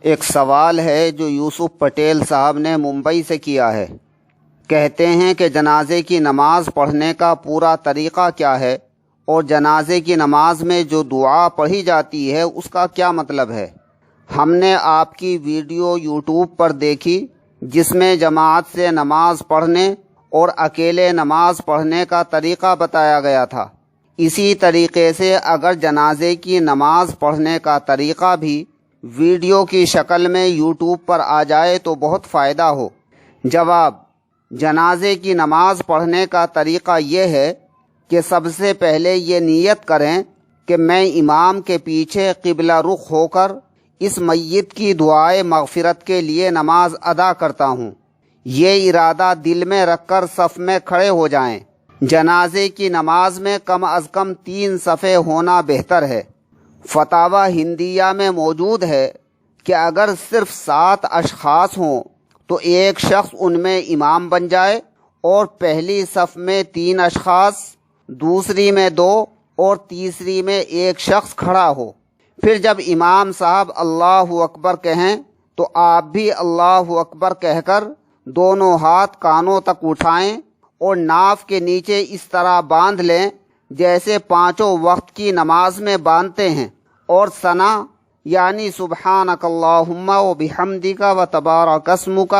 ایک سوال ہے جو یوسف پٹیل صاحب نے ممبئی سے کیا ہے۔ کہتے ہیں کہ جنازے کی نماز پڑھنے کا پورا طریقہ کیا ہے اور جنازے کی نماز میں جو دعا پڑھی جاتی ہے اس کا کیا مطلب ہے۔ ہم نے آپ کی ویڈیو یوٹیوب پر دیکھی جس میں جماعت سے نماز پڑھنے اور اکیلے نماز پڑھنے کا طریقہ بتایا گیا تھا۔ اسی طریقے سے اگر جنازے کی نماز پڑھنے کا طریقہ بھی ویڈیو کی شکل میں یوٹیوب پر آ جائے تو بہت فائدہ ہو۔ جواب: جنازے کی نماز پڑھنے کا طریقہ یہ ہے کہ سب سے پہلے یہ نیت کریں کہ میں امام کے پیچھے قبلہ رخ ہو کر اس میت کی دعائے مغفرت کے لیے نماز ادا کرتا ہوں۔ یہ ارادہ دل میں رکھ کر صف میں کھڑے ہو جائیں۔ جنازے کی نماز میں کم از کم 3 صفیں ہونا بہتر ہے۔ فتاوی ہندیہ میں موجود ہے کہ اگر صرف 7 اشخاص ہوں تو ایک شخص ان میں امام بن جائے اور پہلی صف میں 3 اشخاص، دوسری میں 2 اور تیسری میں ایک شخص کھڑا ہو۔ پھر جب امام صاحب اللہ اکبر کہیں تو آپ بھی اللہ اکبر کہہ کر دونوں ہاتھ کانوں تک اٹھائیں اور ناف کے نیچے اس طرح باندھ لیں جیسے 5 وقت کی نماز میں باندھتے ہیں، اور ثنا یعنی سبحانک اللہم و بحمدک و تبارک اسمک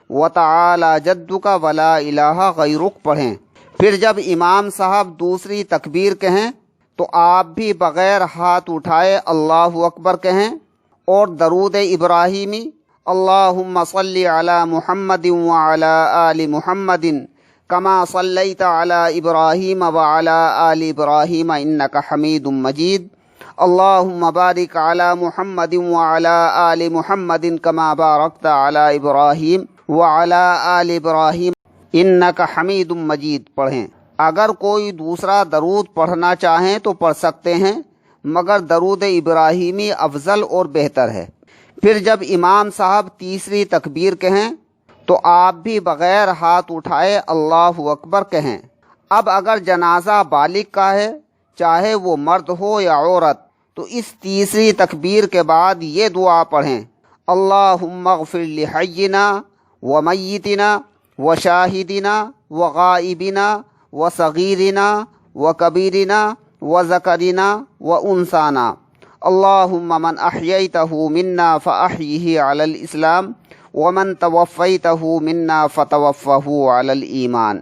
و تعالی جدک و لا الہ غیرک پڑھیں۔ پھر جب امام صاحب دوسری تکبیر کہیں تو آپ بھی بغیر ہاتھ اٹھائے اللہ اکبر کہیں اور درود ابراہیمی اللہم صلی علی محمد وعلی آل محمد کما صلیت علی ابراہیم وعلی آل ابراہیم انک حمید مجید اللہم بارک علی محمد وعلی آل محمد کما بارکت علی ابراہیم وعلی آل ابراہیم انک حمید مجید پڑھیں۔ اگر کوئی دوسرا درود پڑھنا چاہیں تو پڑھ سکتے ہیں، مگر درود ابراہیمی افضل اور بہتر ہے۔ پھر جب امام صاحب تیسری تکبیر کہیں تو آپ بھی بغیر ہاتھ اٹھائے اللہ اکبر کہیں۔ اب اگر جنازہ بالغ کا ہے، چاہے وہ مرد ہو یا عورت، تو اس تیسری تکبیر کے بعد یہ دعا پڑھیں: اللہم اغفر لحینا و میتنا و شاہدنا و غائبنا و صغیرنا و کبیرنا و ذکرنا و انثانا اللہم من احییتہ منا فاحیہ علی الاسلام ومن توفیتہ منا فتوفہ علی الایمان۔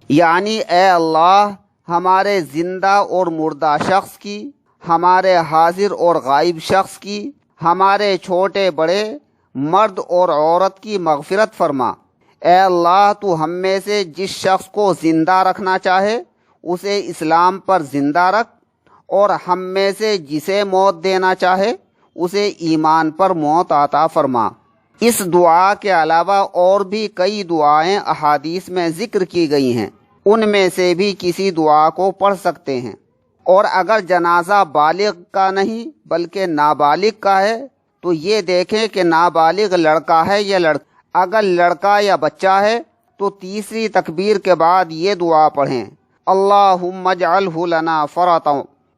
یعنی اے اللہ، ہمارے زندہ اور مردہ شخص کی، ہمارے حاضر اور غائب شخص کی، ہمارے چھوٹے بڑے، مرد اور عورت کی مغفرت فرما۔ اے اللہ، تو ہم میں سے جس شخص کو زندہ رکھنا چاہے اسے اسلام پر زندہ رکھ، اور ہم میں سے جسے موت دینا چاہے اسے ایمان پر موت عطا فرما۔ اس دعا کے علاوہ اور بھی کئی دعائیں احادیث میں ذکر کی گئی ہیں، ان میں سے بھی کسی دعا کو پڑھ سکتے ہیں۔ اور اگر جنازہ بالغ کا نہیں بلکہ نابالغ کا ہے تو یہ دیکھیں کہ نابالغ لڑکا ہے یا لڑکی۔ اگر لڑکا یا بچہ ہے تو تیسری تکبیر کے بعد یہ دعا پڑھیں: اللہم اجعلہ لنا فرطا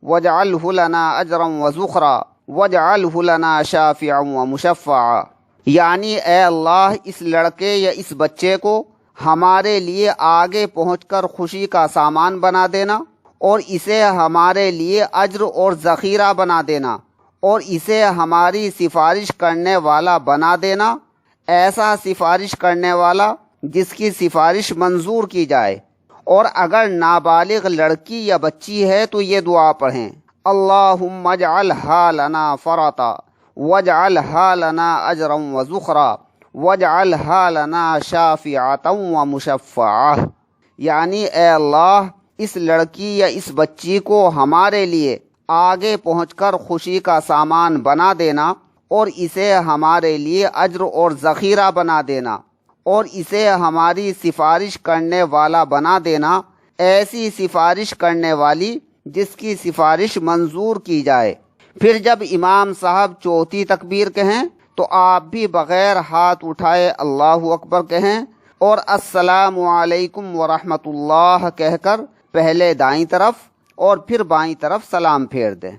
واجعلہ لنا اجرا وذخرا واجعلہ لنا شافعا ومشفعا۔ یعنی اے اللہ، اس لڑکے یا اس بچے کو ہمارے لیے آگے پہنچ کر خوشی کا سامان بنا دینا، اور اسے ہمارے لیے اجر اور ذخیرہ بنا دینا، اور اسے ہماری سفارش کرنے والا بنا دینا، ایسا سفارش کرنے والا جس کی سفارش منظور کی جائے۔ اور اگر نابالغ لڑکی یا بچی ہے تو یہ دعا پڑھیں: اللہم اجعلہا لنا فرطا واجعلہا لنا اجرا وذخرا واجعلہا لنا شافعتا ومشفعا۔ یعنی اے اللہ، اس لڑکی یا اس بچی کو ہمارے لیے آگے پہنچ کر خوشی کا سامان بنا دینا، اور اسے ہمارے لیے اجر اور ذخیرہ بنا دینا، اور اسے ہماری سفارش کرنے والا بنا دینا، ایسی سفارش کرنے والی جس کی سفارش منظور کی جائے۔ پھر جب امام صاحب چوتھی تکبیر کہیں تو آپ بھی بغیر ہاتھ اٹھائے اللہ اکبر کہیں اور السلام علیکم ورحمۃ اللہ کہہ کر پہلے دائیں طرف اور پھر بائیں طرف سلام پھیر دیں۔